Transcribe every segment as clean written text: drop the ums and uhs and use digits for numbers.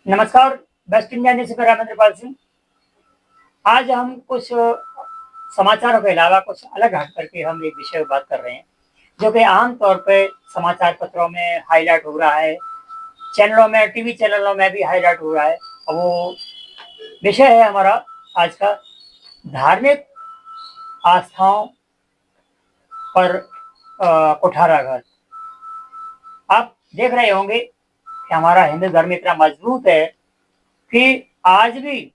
नमस्कार। Waste India news से रामेंद्रपाल सिंह। आज हम कुछ समाचारों के अलावा कुछ अलग हट करके हम एक विषय पर बात कर रहे हैं, जो कि आम तौर पे समाचार पत्रों में हाईलाइट हो रहा है, चैनलों में, टीवी चैनलों में भी हाईलाइट हो रहा है। और वो विषय है हमारा आज का धार्मिक आस्थाओं पर कुठाराघात। आप देख रहे होंगे कि हमारा हिंदू धर्म इतना मजबूत है कि आज भी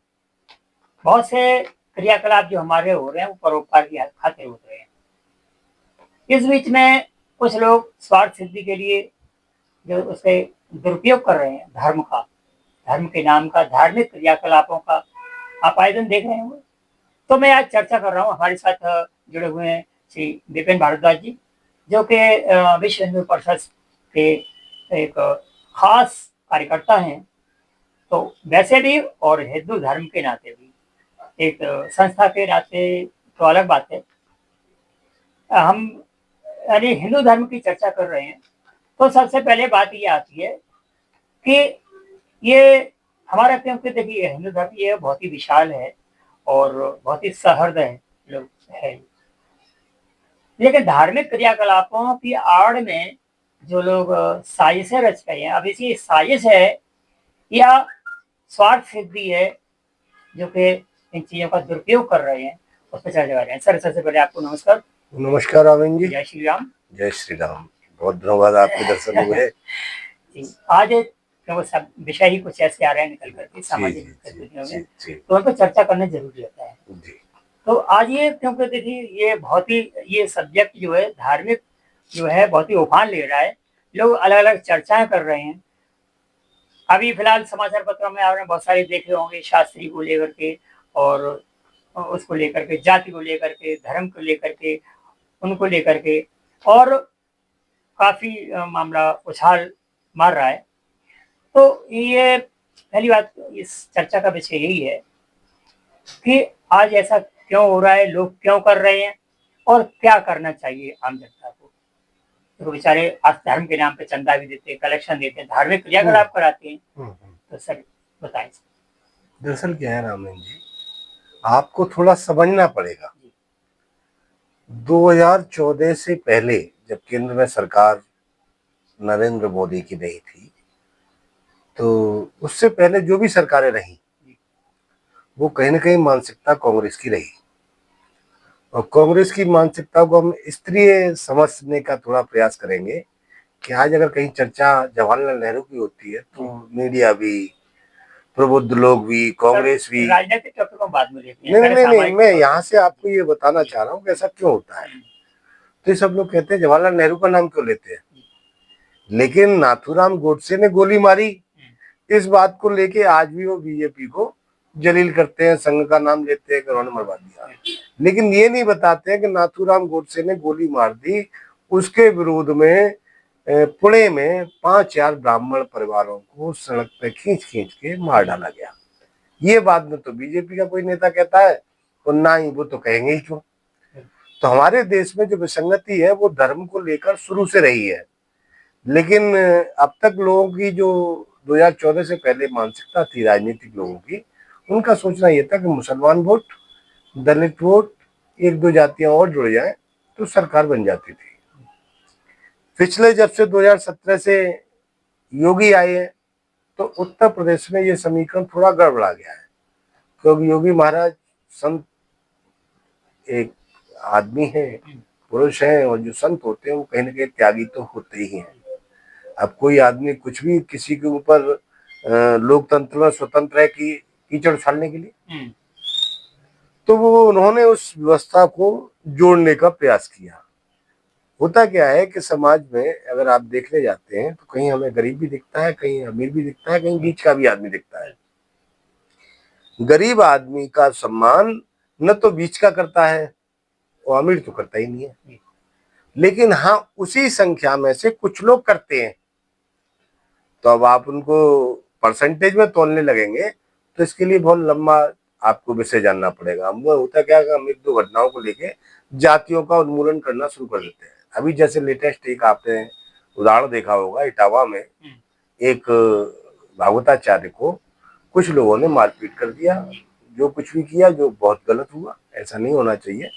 बहुत से क्रियाकलाप जो हमारे हो रहे हैं वो परोपकार की खातिर हो रहे हैं। इस बीच में कुछ लोग स्वार्थ सिद्धि के लिए जो उसके दुरुपयोग कर रहे हैं धर्म का, धर्म के नाम का, धार्मिक क्रियाकलापों का आप आए दिन देख रहे होंगे। तो मैं आज चर्चा कर रहा हूँ, हमारे साथ जुड़े हुए हैं श्री विपिन भारद्वाज जी, जो कि विश्व हिंदू परिषद के एक खास कार्यकर्ता हैं। तो वैसे भी और हिंदू धर्म के नाते भी, एक संस्था के नाते तो अलग बात है। हम यानी हिंदू धर्म की चर्चा कर रहे हैं, तो सबसे पहले बात ये आती है कि ये हमारा, क्योंकि देखिए हिंदू धर्म ये बहुत ही विशाल है और बहुत ही सहृदय लोग है, लेकिन धार्मिक क्रियाकलापों की आड़ में जो लोग साजिशें रच रहे हैं, अब इसी साजिश है या स्वार्थ सिद्धि है जो कि इन चीजों का दुरुपयोग कर रहे हैं, उस पर चर्चा कर रहे हैं। सर, सबसे पहले आपको नमस्कार। नमस्कार रामेन जी। जय श्री राम। जय श्री राम। बहुत दिनों बाद आपके दर्शन हुए। आज क्योंकि सब विषय ही कुछ ऐसे आ रहे हैं निकल करके सामाजिक गतिविधियों में, तो उन पर चर्चा करना जरूरी होता है जी। तो आज ये, क्योंकि देखिए ये बहुत ही, ये सब्जेक्ट जो है धार्मिक जो है बहुत ही उफान ले रहा है, लोग अलग अलग चर्चाएं कर रहे हैं। अभी फिलहाल समाचार पत्रों में आपने बहुत सारे देखे होंगे, शास्त्री को लेकर के और उसको लेकर के, जाति को लेकर के, धर्म को लेकर के, उनको लेकर के, और काफी मामला उछाल मार रहा है। तो ये पहली बात, इस चर्चा का विषय यही है कि आज ऐसा क्यों हो रहा है, लोग क्यों कर रहे हैं और क्या करना चाहिए आम जनता को। तो बेचारे आज धर्म के नाम पे चंदा भी देते हैं, कलेक्शन देते हैं, धार्मिक क्रियाकलाप कराते हैं। तो सर बताएं। दरअसल क्या है रामेन जी, आपको थोड़ा समझना पड़ेगा। 2014 से पहले जब केंद्र में सरकार नरेंद्र मोदी की नहीं थी, तो उससे पहले जो भी सरकारें रही वो कहीं ना कहीं मानसिकता कांग्रेस की रही। और कांग्रेस की मानसिकता को हम इस तरह समझने का थोड़ा प्रयास करेंगे कि आज अगर कहीं चर्चा जवाहरलाल नेहरू की होती है तो मीडिया भी, प्रबुद्ध लोग भी, कांग्रेस भी, राजनीतिक टॉपिकों बाद में लेते हैं। नहीं, मैं यहाँ से आपको ये बताना चाह रहा हूँ कि ऐसा क्यों होता है। तो ये सब लोग कहते हैं जवाहरलाल नेहरू का नाम क्यों लेते हैं, लेकिन नाथूराम गोडसे ने गोली मारी, इस बात को लेके आज भी वो बीजेपी को जलील करते हैं, संघ का नाम लेते हैं कि उन्होंने मरवा दिया। लेकिन ये नहीं बताते हैं कि नाथूराम गोडसे ने गोली मार दी, उसके विरोध में पुणे में 5,000 ब्राह्मण परिवारों को सड़क पे खींच खींच के मार डाला गया। ये बात न तो बीजेपी का कोई नेता कहता है और ना ही वो तो कहेंगे ही क्यों। तो हमारे देश में जो विसंगति है वो धर्म को लेकर शुरू से रही है, लेकिन अब तक लोगों की जो 2014 से पहले मानसिकता थी राजनीतिक लोगों की, उनका सोचना यह था कि मुसलमान वोट, दलित वोट, एक दो जातियां और जुड़ जाए तो सरकार बन जाती थी। पिछले जब से 2017 से योगी आए हैं तो उत्तर प्रदेश में ये समीकरण थोड़ा गड़बड़ा गया है, क्योंकि योगी महाराज संत एक आदमी है, पुरुष है, और जो संत होते हैं वो कहीं ना कहीं त्यागी तो होते ही हैं। अब कोई आदमी कुछ भी किसी के ऊपर लोकतंत्र में स्वतंत्र है कि कीचड़ उछालने के लिए, तो वो उन्होंने उस व्यवस्था को जोड़ने का प्रयास किया। होता क्या है कि समाज में अगर आप देखने जाते हैं तो कहीं हमें गरीब भी दिखता है, कहीं अमीर भी दिखता है, कहीं बीच का भी आदमी दिखता है। गरीब आदमी का सम्मान न तो बीच का करता है और अमीर तो करता ही नहीं है, लेकिन हाँ उसी संख्या में से कुछ लोग करते हैं। तो अब आप उनको परसेंटेज में तोलने लगेंगे तो इसके लिए बहुत लंबा आपको विषय जानना पड़ेगा। वो होता क्या है, हम एक दो घटनाओं को लेके जातियों का उन्मूलन करना शुरू कर देते हैं। अभी जैसे लेटेस्ट एक आपने उदाहरण देखा होगा, इटावा में एक भागवताचार्य को कुछ लोगों ने मारपीट कर दिया, जो कुछ भी किया जो बहुत गलत हुआ, ऐसा नहीं होना चाहिए।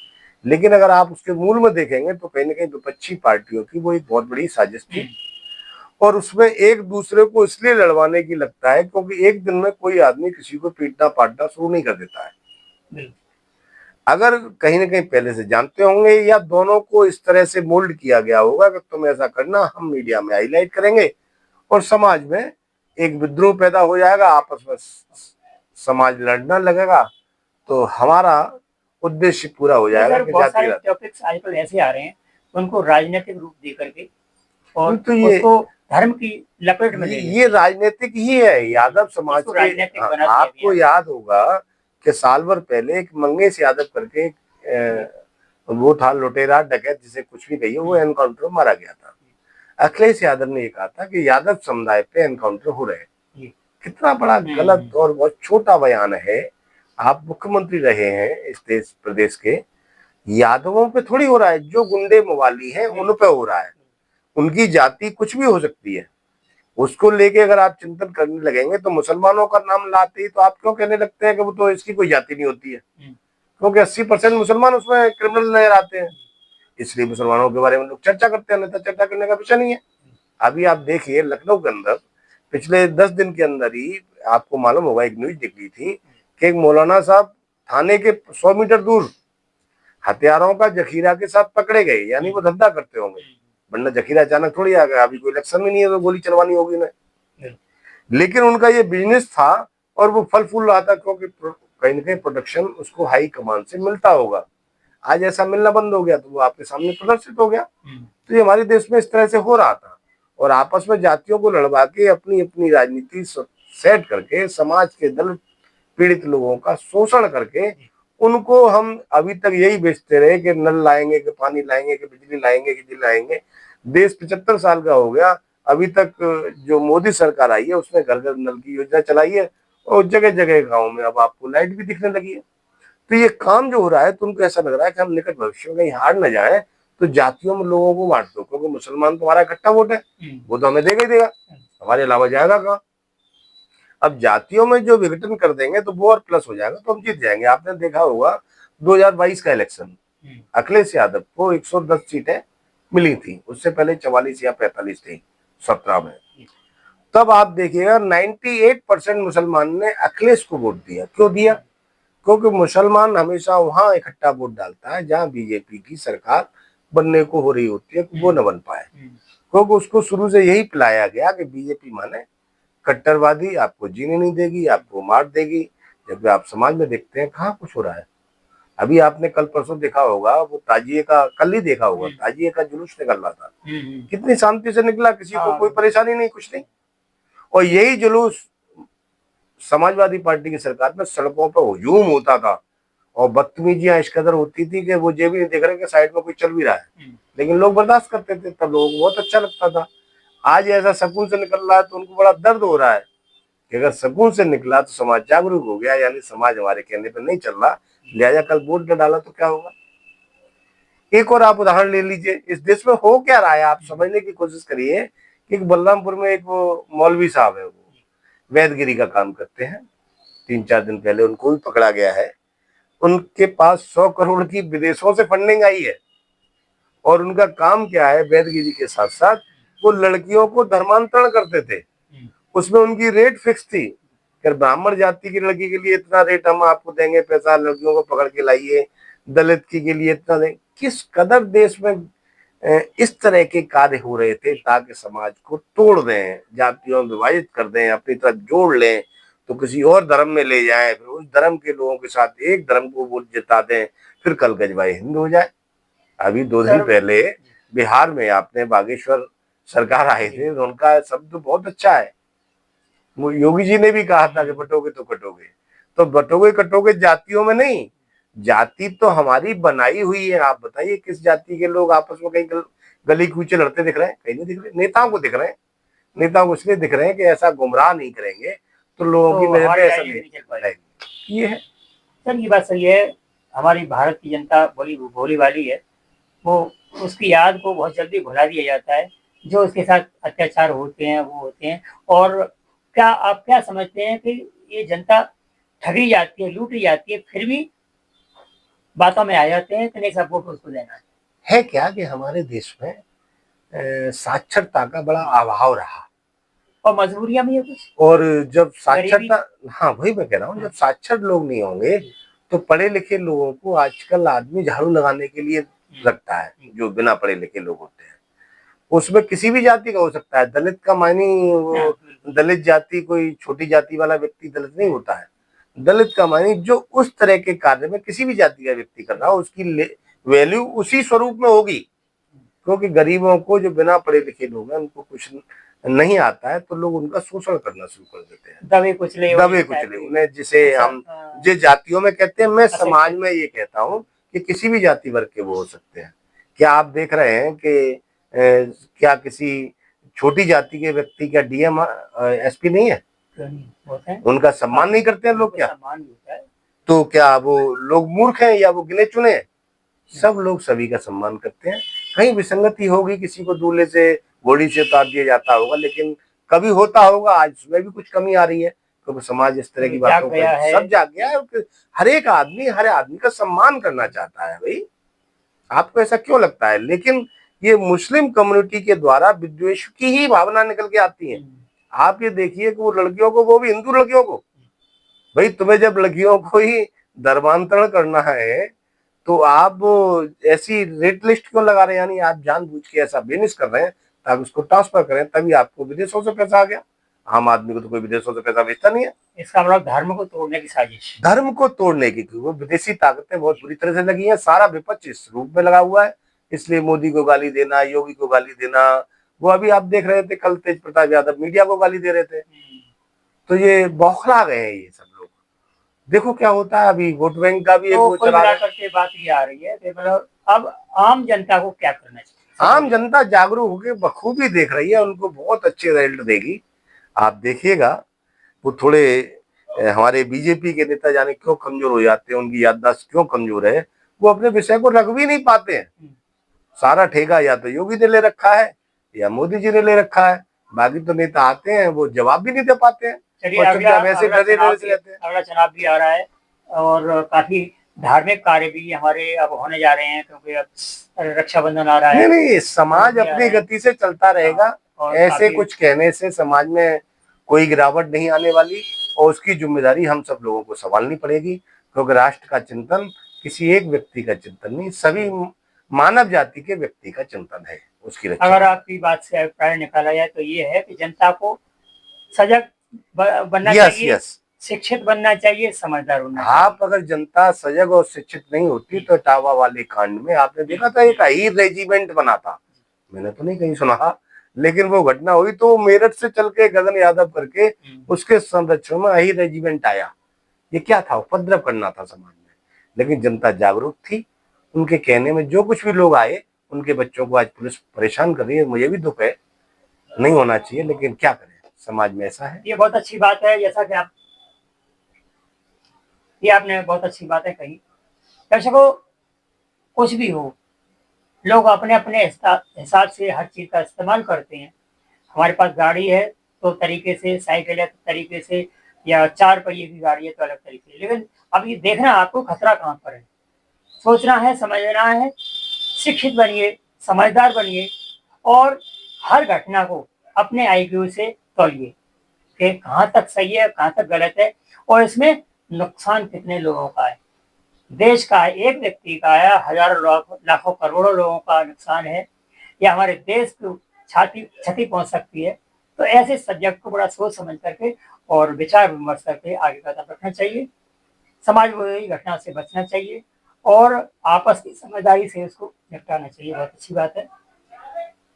लेकिन अगर आप उसके मूल में देखेंगे तो कहीं ना कहीं विपक्षी पार्टियों की वो एक बहुत बड़ी साजिश थी, और उसमें एक दूसरे को इसलिए लड़वाने की लगता है क्योंकि एक दिन में कोई आदमी किसी को पीटना पाटना शुरू नहीं कर देता है। अगर कहीं ना कहीं पहले से जानते होंगे या दोनों को इस तरह से मोल्ड किया गया होगा कि तुम ऐसा करना, हम मीडिया में हाईलाइट करेंगे और समाज में एक विद्रोह पैदा हो जाएगा, आपस में समाज लड़ना लगेगा, तो हमारा उद्देश्य पूरा हो जाएगा। कि बहुत सारे टॉपिक्स आजकल ऐसे आ रहे हैं उनको राजनीतिक रूप दे करके और तो ये उसको धर्म की लपेट में ये राजनीतिक ही है। यादव समाज के आपको याद होगा कि साल भर पहले एक मंगेश यादव करके वो था लुटेरा डकैत जिसे कुछ भी कहिए, वो एनकाउंटर मारा गया था। अखिलेश यादव ने ये कहा था कि यादव समुदाय पे एनकाउंटर हो रहे हैं। कितना बड़ा गलत और बहुत छोटा बयान है। आप मुख्यमंत्री रहे हैं इस देश प्रदेश के, यादवों पे थोड़ी हो रहा है, जो गुंडे मवाली हैं उन पे हो रहा है। उनकी जाति कुछ भी हो सकती है, उसको लेके अगर आप चिंतन करने लगेंगे तो मुसलमानों का नाम लाते ही तो आप क्यों कहने लगते हैं कि वो तो इसकी कोई जाति नहीं होती है, क्योंकि 80% मुसलमान उसमें क्रिमिनल नजर आते हैं, इसलिए मुसलमानों के बारे में लोग चर्चा करते हैं, अन्यथा चर्चा करने का विषय नहीं है। अभी आप देखिए लखनऊ के अंदर पिछले 10 दिन के अंदर ही आपको मालूम होगा, एक न्यूज निकली थी कि एक मौलाना साहब थाने के 100 मीटर दूर हथियारों का जखीरा के साथ पकड़े गए, यानी वो धंधा करते होंगे, वरना जखीरा अचानक थोड़ी आ गया, अभी कोई इलेक्शन में नहीं है तो गोली चलवानी होगी ना, लेकिन उनका ये बिजनेस था और वो फल फूल रहा था, क्योंकि कहीं ना कहीं प्रोडक्शन उसको हाई कमान से मिलता होगा। आज ऐसा मिलना बंद हो गया तो वो आपके सामने प्रदर्शित हो गया। तो ये हमारे देश में इस तरह से हो रहा था, और आपस में जातियों को लड़वा के अपनी अपनी राजनीति सेट करके समाज के दलित पीड़ित लोगों का शोषण करके उनको हम अभी तक यही बेचते रहे कि नल लाएंगे, कि पानी लाएंगे, कि बिजली लाएंगे, कि बिजली लाएंगे। देश 75 साल का हो गया, अभी तक जो मोदी सरकार आई है उसने घर घर नल की योजना चलाई है और जगह जगह गाँव में अब आपको लाइट भी दिखने लगी है। तो ये काम जो हो रहा है तो उनको ऐसा लग रहा है कि हम निकट भविष्य में कहीं हार न जाए तो जातियों में लोगों को बांट दो, क्योंकि मुसलमान तुम्हारा इकट्ठा वोट है, वो तो हमें देगा ही देगा, हमारे अलावा जाएगा कहाँ। अब जातियों में जो विघटन कर देंगे तो वो और प्लस हो जाएगा तो हम जीत जाएंगे। आपने देखा होगा 2022 का इलेक्शन, अखिलेश यादव को 110 सीटें मिली थी, उससे पहले 44 या 45 थी 17 में। तब आप देखिएगा 98% मुसलमान ने अखिलेश को वोट दिया। क्यों दिया? क्योंकि मुसलमान हमेशा वहां इकट्ठा वोट डालता है जहां बीजेपी की सरकार बनने को हो रही होती है, वो न बन पाए, क्योंकि उसको शुरू से यही पिलाया गया कि बीजेपी माने कट्टरवादी, आपको जीने नहीं देगी, आपको मार देगी। जब आप समाज में देखते हैं कहाँ कुछ हो रहा है। अभी आपने कल परसों देखा होगा, वो ताजिए का, कल ही देखा होगा, ताजिए का जुलूस निकल रहा था, कितनी शांति से निकला, किसी को कोई परेशानी नहीं, कुछ नहीं। और यही जुलूस समाजवादी पार्टी की सरकार में सड़कों पर हुजूम होता था और बदतमीजियां इस कदर होती थी कि वो ये भी नहीं देख रहे कि साइड में कोई चल भी रहा है, लेकिन लोग बर्दाश्त करते थे, तब लोगों को बहुत अच्छा लगता था। आज ऐसा सकून से निकल रहा है तो उनको बड़ा दर्द हो रहा है कि अगर सकून से निकला तो समाज जागरूक हो गया, यानी समाज हमारे कहने पर नहीं चल रहा, लिहाजा कल वोट न डाला तो क्या होगा। एक और आप उदाहरण ले लीजिए, इस देश में हो क्या रहा है, आप समझने की कोशिश करिए कि बलरामपुर में एक वो मौलवी साहब है, वो वैदगिरी का काम करते हैं, 3-4 दिन पहले उनको भी पकड़ा गया है। उनके पास 100 करोड़ की विदेशों से फंडिंग आई है, और उनका काम क्या है, वैदगिरी के साथ साथ वो लड़कियों को धर्मांतरण करते थे। उसमें उनकी रेट फिक्स थी कि ब्राह्मण जाति की लड़की के लिए इतना रेट हम आपको देंगे पैसा, लड़कियों को पकड़ के लाइए, दलित की के लिए इतना देंगे। किस कदर देश में इस तरह के कार्य हो रहे थे ताकि समाज को तोड़ दें, जातियों में विभाजित कर दें, अपनी तरफ जोड़ लें, तो किसी और धर्म में ले जाएं, फिर उस धर्म के लोगों के साथ एक धर्म को वोट जिता दें, फिर कल गजबाई हिंद हो जाए। अभी 2 दिन पहले बिहार में आपने बागेश्वर सरकार आए थे, उनका शब्द बहुत अच्छा है, योगी जी ने भी कहा था कि बटोगे तो कटोगे, तो बटोगे कटोगे जातियों में नहीं, जाति तो हमारी बनाई हुई है। आप बताइए किस जाति के लोग आपस में कहीं गली कूचे लड़ते दिख रहे हैं? कहीं नहीं दिख रहे। नेताओं को दिख रहे हैं, नेताओं को इसलिए दिख रहे हैं कि ऐसा गुमराह नहीं करेंगे तो लोगों की नजर में ऐसा नहीं चल पाएगा। ये है सर, ये बात सही है। हमारी भारत की जनता भोली वाली है, वो उसकी याद को बहुत जल्दी भुला दिया जाता है। जो उसके साथ अत्याचार होते हैं वो होते हैं, और क्या आप क्या समझते हैं कि ये जनता ठगी जाती है, लूटी जाती है, फिर भी बातों में आ जाते हैं कि नहीं सब वोट उसको देना है क्या कि हमारे देश में साक्षरता का बड़ा अभाव रहा, और मजबूरियां भी है कुछ, और जब गरीबी। साक्षरता, हाँ वही मैं कह रहा हूँ, जब साक्षर लोग नहीं होंगे तो पढ़े लिखे लोगों को आजकल आदमी झाड़ू लगाने के लिए रखता है, जो बिना पढ़े लिखे लोग होते हैं। उसमें किसी भी जाति का हो सकता है, दलित का मायने हाँ, वो दलित जाति कोई छोटी जाति वाला व्यक्ति दलित नहीं होता है। दलित का मायने जो उस तरह के कार्य में किसी भी जाति का व्यक्ति कर रहा हो उसकी वैल्यू उसी स्वरूप में होगी। क्योंकि गरीबों को, जो बिना पढ़े लिखे लोग हैं, उनको कुछ नहीं आता है तो लोग उनका शोषण करना शुरू कर देते हैं, दबे कुचले दबे कुचले उन्हें, जिसे हम जिस जातियों में कहते हैं। मैं समाज में ये कहता हूँ कि किसी भी जाति वर्ग के वो हो सकते हैं। क्या आप देख रहे हैं कि क्या किसी छोटी जाति के व्यक्ति का डीएम एसपी नहीं है? उनका सम्मान नहीं करते हैं लोग क्या? तो क्या वो लोग मूर्ख हैं या वो गिने चुने हैं? सब लोग सभी का सम्मान करते हैं। कहीं विसंगति होगी, किसी को दूल्हे से घोड़ी से उतार दिया जाता होगा, लेकिन कभी होता होगा, आज उसमें भी कुछ कमी आ रही है क्योंकि समाज इस तरह की बातों पर सब जाग गया है। हर एक आदमी हर आदमी का सम्मान करना चाहता है। भाई आपको ऐसा क्यों लगता है? लेकिन ये मुस्लिम कम्युनिटी के द्वारा विद्वेष की ही भावना निकल के आती है। आप ये देखिए कि वो लड़कियों को, वो भी हिंदू लड़कियों को, भाई तुम्हें जब लड़कियों को ही धर्मांतरण करना है तो आप ऐसी रेट लिस्ट क्यों लगा रहे हैं? यानी आप जानबूझ के ऐसा बिजनेस कर रहे हैं ताकि उसको ट्रांसफर करें, तभी आपको विदेशों से पैसा आ गया। आम आदमी को तो कोई विदेशों से पैसा भेजता नहीं है। इसका मतलब धर्म को तोड़ने की साजिश, धर्म को तोड़ने की, वो विदेशी ताकतें बहुत बुरी तरह से लगी हैं। सारा विपक्ष इस रूप में लगा हुआ है, इसलिए मोदी को गाली देना, योगी को गाली देना। वो अभी आप देख रहे थे कल तेज प्रताप यादव मीडिया को गाली दे रहे थे। तो ये बौखला गए हैं ये सब लोग। देखो क्या होता है, अभी वोट बैंक का भी एक वो चला रहा है। करके बात ये आ रही है कि मतलब अब आम जनता को क्या करना चाहिए? आम जनता जागरूक होकर बखूबी देख रही है, उनको बहुत अच्छे रिजल्ट देगी। आप देखिएगा वो थोड़े हमारे बीजेपी के नेता जाने क्यों कमजोर हो जाते हैं, उनकी याददाश्त क्यों कमजोर है, वो अपने विषय को रख भी नहीं पाते हैं। सारा ठेका या तो योगी ने ले रखा है या मोदी जी ने ले रखा है। बाकी तो नेता आते हैं वो जवाब भी नहीं दे पाते हैं। चलिए अगला चुनाव भी आ रहा है और काफी धार्मिक कार्य भी हमारे अब होने जा रहे हैं, क्योंकि अब रक्षाबंधन आ रहा है। नहीं, समाज अपनी गति से चलता रहेगा। ऐसे कुछ कहने से समाज में कोई गिरावट नहीं आने वाली, और उसकी जिम्मेदारी हम सब लोगों को संभालनी पड़ेगी, क्योंकि राष्ट्र का चिंतन किसी एक व्यक्ति का चिंतन नहीं, सभी मानव जाति के व्यक्ति का चिंतन है। उसकी रक्षा, अगर आपकी बात से अभिप्राय निकाला जाए तो ये है कि जनता को सजग बनना चाहिए, शिक्षित बनना चाहिए, समझदार बनना चाहिए। आप अगर जनता सजग और शिक्षित नहीं होती तो टावा वाले कांड में आपने देखा था एक अहीर रेजिमेंट बना था, मैंने तो नहीं कहीं सुना, लेकिन वो घटना हुई तो मेरठ से चल के गगन यादव करके उसके संरक्षण में अहीर रेजिमेंट आया। ये क्या था? उपद्रव करना था समाज में। लेकिन जनता जागरूक थी, उनके कहने में जो कुछ भी लोग आए, उनके बच्चों को आज पुलिस परेशान कर रही है। मुझे भी दुख है, नहीं होना चाहिए, लेकिन क्या करें, समाज में ऐसा है। ये बहुत अच्छी बात है, जैसा कि आपने बहुत अच्छी बातें कही। दर्शकों, कुछ भी हो, लोग अपने अपने हिसाब से हर चीज का इस्तेमाल करते हैं। हमारे पास गाड़ी है तो तरीके से, साइकिल है तो तरीके से, या 4 पहिए की गाड़ी है तो अलग तरीके से। लेकिन अब ये देखना आपको खतरा कहाँ पर है, सोचना है, समझना है। शिक्षित बनिए, समझदार बनिए और हर घटना को अपने आईक्यू से तौलिए कि कहाँ तक सही है, कहाँ तक गलत है, और इसमें नुकसान कितने लोगों का है। देश का एक व्यक्ति का है, हजारों लाखों करोड़ों लोगों का नुकसान है, या हमारे देश को क्षति पहुंच सकती है। तो ऐसे सब्जेक्ट को बड़ा सोच समझ करके और विचार विमर्श करके आगे कदम रखना चाहिए। समाज विरोधी घटना से बचना चाहिए और आपस की समझदारी से उसको निपटाना चाहिए। बहुत अच्छी बात है।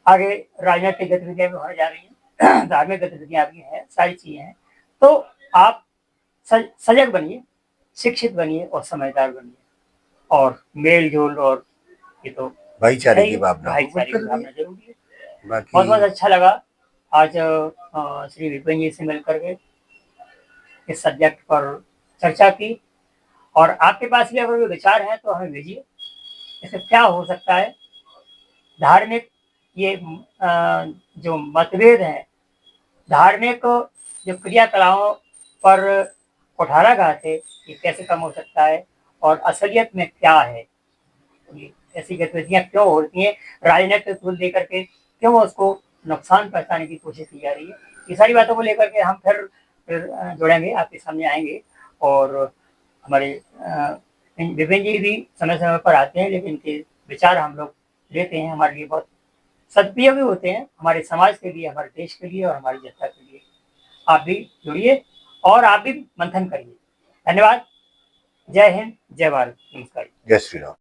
आगे राजनीतिक गतिविधियां भी होने जा रही हैं, धार्मिक गतिविधियां भी हैं, सारी चीजें हैं। तो आप सजग बनिए, शिक्षित बनिए और समझदार बनिए, और मेल जोल और ये तो भाईचारे की भावना जरूरी है। बहुत बहुत अच्छा लगा आज श्री विपिन जी से मिलकर के इस सब्जेक्ट पर चर्चा की। और आपके पास भी अगर कोई विचार है तो हमें भेजिए, इससे क्या हो सकता है। धार्मिक ये जो मतभेद है धार्मिक जो क्रियाकलापों पर कुठाराघात है, ये कैसे कम हो सकता है और असलियत में क्या है, ये ऐसी गतिविधियां क्यों होती हैं, राजनीतिक रूप लेकर के क्यों उसको नुकसान पहुंचाने की कोशिश की जा रही है, ये सारी बातों को लेकर के हम फिर जुड़ेंगे, आपके सामने आएंगे। और हमारे विपिन जी भी समय समय पर आते हैं, लेकिन इनके विचार हम लोग लेते हैं, हमारे लिए बहुत सदुपयोगी होते हैं, हमारे समाज के लिए, हमारे देश के लिए और हमारी जनता के लिए। आप भी जुड़िए और आप भी मंथन करिए। धन्यवाद। जय हिंद, जय भारत, नमस्कार। जय श्री राम।